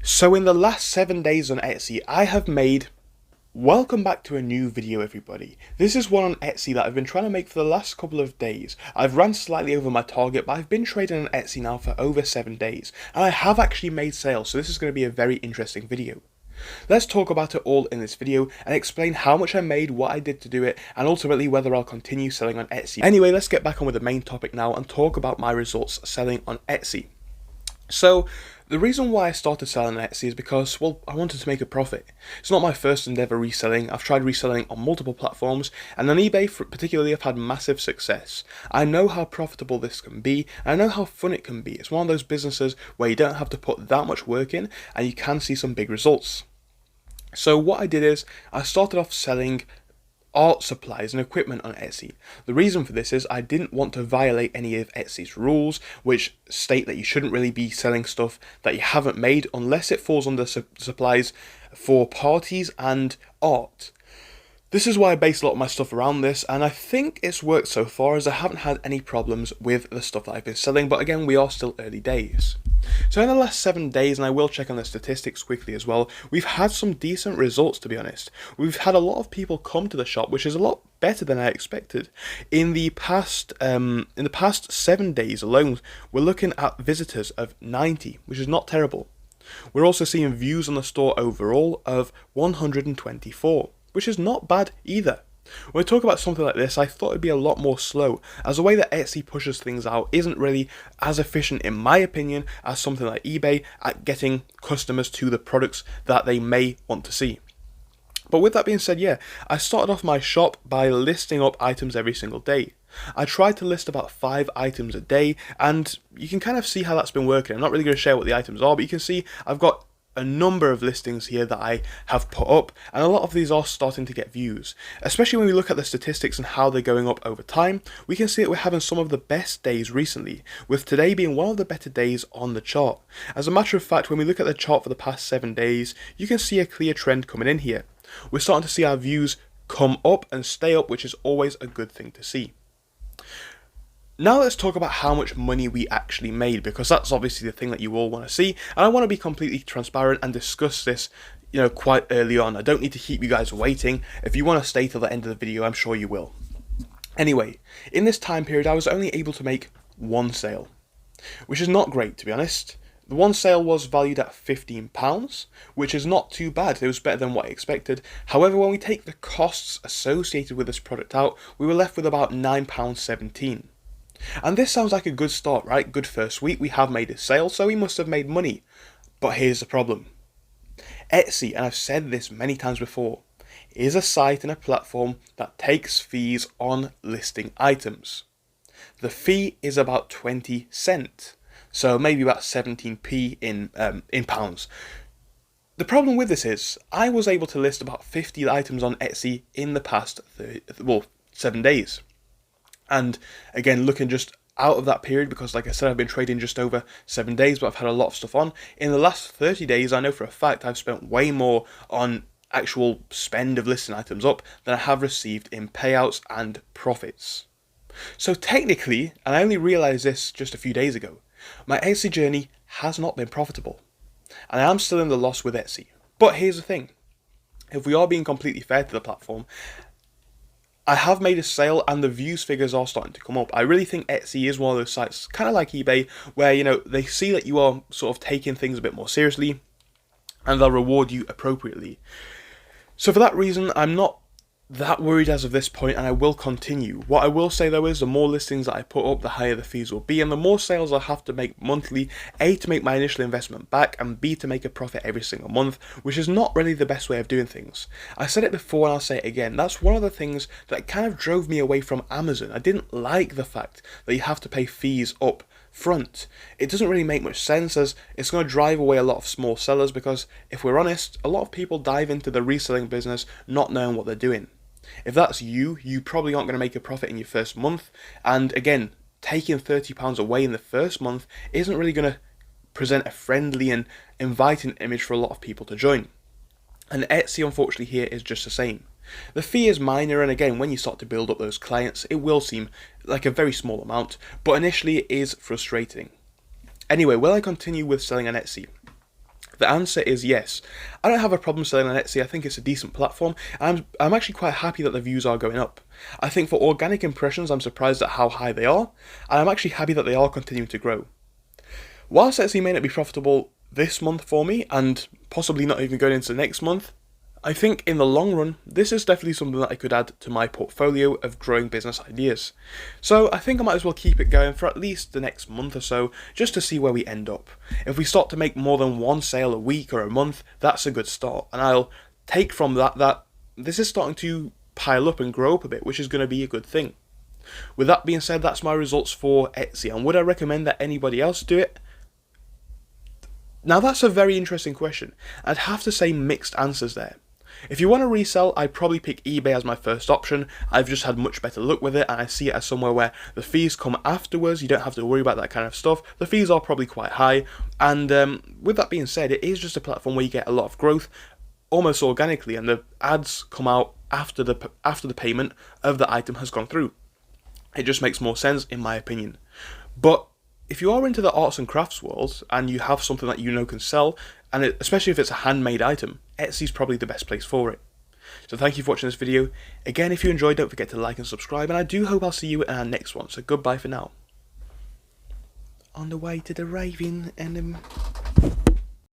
So in the last 7 days on Etsy, I have made... Welcome back to a new video, everybody. This is one on Etsy that I've been trying to make for the last couple of days. I've run slightly over my target, but I've been trading on Etsy now for over 7 days, and I have actually made sales, so this is going to be a very interesting video. Let's talk about it all in this video and explain how much I made, what I did to do it, and ultimately whether I'll continue selling on Etsy. Anyway, let's get back on with the main topic now and talk about my results selling on Etsy. So, the reason why I started selling on Etsy is because, well, I wanted to make a profit. It's not my first endeavour reselling. I've tried reselling on multiple platforms, and on eBay particularly I've had massive success. I know how profitable this can be, and I know how fun it can be. It's one of those businesses where you don't have to put that much work in, and you can see some big results. So what I did is, I started off selling art supplies and equipment on Etsy. The reason for this is I didn't want to violate any of Etsy's rules, which state that you shouldn't really be selling stuff that you haven't made unless it falls under supplies for parties and art. This is why I base a lot of my stuff around this, and I think it's worked so far as I haven't had any problems with the stuff that I've been selling, but again, we are still early days. So in the last 7 days, and I will check on the statistics quickly as well, we've had some decent results, to be honest. We've had a lot of people come to the shop, which is a lot better than I expected. In the past 7 days alone, we're looking at visitors of 90, which is not terrible. We're also seeing views on the store overall of 124, which is not bad either. When I talk about something like this, I thought it'd be a lot more slow, as the way that Etsy pushes things out isn't really as efficient, in my opinion, as something like eBay at getting customers to the products that they may want to see. But with that being said, yeah, I started off my shop by listing up items every single day. I tried to list about 5 items a day, and you can kind of see how that's been working. I'm not really going to share what the items are, but you can see I've got a number of listings here that I have put up, and a lot of these are starting to get views. Especially when we look at the statistics and how they're going up over time, we can see that we're having some of the best days recently, with today being one of the better days on the chart. As a matter of fact, when we look at the chart for the past 7 days, you can see a clear trend coming in here. We're starting to see our views come up and stay up, which is always a good thing to see. Now let's talk about how much money we actually made, because that's obviously the thing that you all want to see, and I want to be completely transparent and discuss this, quite early on. I don't need to keep you guys waiting. If you want to stay till the end of the video, I'm sure you will. Anyway, in this time period, I was only able to make one sale, which is not great, to be honest. The one sale was valued at £15, which is not too bad. It was better than what I expected. However, when we take the costs associated with this product out, we were left with about £9.17. And this sounds like a good start, right? Good first week, we have made a sale, so we must have made money. But here's the problem. Etsy, and I've said this many times before, is a site and a platform that takes fees on listing items. The fee is about 20 cents, so maybe about 17p in pounds. The problem with this is, I was able to list about 50 items on Etsy in the past 7 days. And again, looking just out of that period, because like I said, I've been trading just over 7 days, but I've had a lot of stuff on. In the last 30 days, I know for a fact I've spent way more on actual spend of listing items up than I have received in payouts and profits. So technically, and I only realised this just a few days ago, my Etsy journey has not been profitable. And I am still in the loss with Etsy. But here's the thing. If we are being completely fair to the platform, I have made a sale and the views figures are starting to come up. I really think Etsy is one of those sites, kind of like eBay, where, they see that you are sort of taking things a bit more seriously and they'll reward you appropriately. So for that reason, I'm not that worried as of this point, and I will continue. What I will say though is the more listings that I put up, the higher the fees will be, and the more sales I have to make monthly, A, to make my initial investment back, and B, to make a profit every single month, which is not really the best way of doing things. I said it before and I'll say it again, that's one of the things that kind of drove me away from Amazon. I didn't like the fact that you have to pay fees up front. It doesn't really make much sense, as it's going to drive away a lot of small sellers, because if we're honest, a lot of people dive into the reselling business not knowing what they're doing. If that's you probably aren't going to make a profit in your first month, and again, taking £30 away in the first month isn't really going to present a friendly and inviting image for a lot of people to join. And Etsy, unfortunately, here is just the same. The fee is minor, and again, when you start to build up those clients, it will seem like a very small amount, but initially it is frustrating. Anyway, will I continue with selling on Etsy? The answer is yes. I don't have a problem selling on Etsy. I think it's a decent platform. I'm actually quite happy that the views are going up. I think for organic impressions, I'm surprised at how high they are, and I'm actually happy that they are continuing to grow. Whilst Etsy may not be profitable this month for me, and possibly not even going into next month, I think in the long run, this is definitely something that I could add to my portfolio of growing business ideas. So I think I might as well keep it going for at least the next month or so, just to see where we end up. If we start to make more than one sale a week or a month, that's a good start. And I'll take from that this is starting to pile up and grow up a bit, which is going to be a good thing. With that being said, that's my results for Etsy. And would I recommend that anybody else do it? Now that's a very interesting question. I'd have to say mixed answers there. If you want to resell, I'd probably pick eBay as my first option. I've just had much better luck with it, and I see it as somewhere where the fees come afterwards. You don't have to worry about that kind of stuff. The fees are probably quite high, and with that being said, it is just a platform where you get a lot of growth almost organically, and the ads come out after the payment of the item has gone through. It just makes more sense in my opinion. But if you are into the arts and crafts world and you have something that you know can sell, and especially if it's a handmade item, Etsy's probably the best place for it. So thank you for watching this video. Again, if you enjoyed, don't forget to like and subscribe, and I do hope I'll see you in our next one. So goodbye for now. On the way to the raving and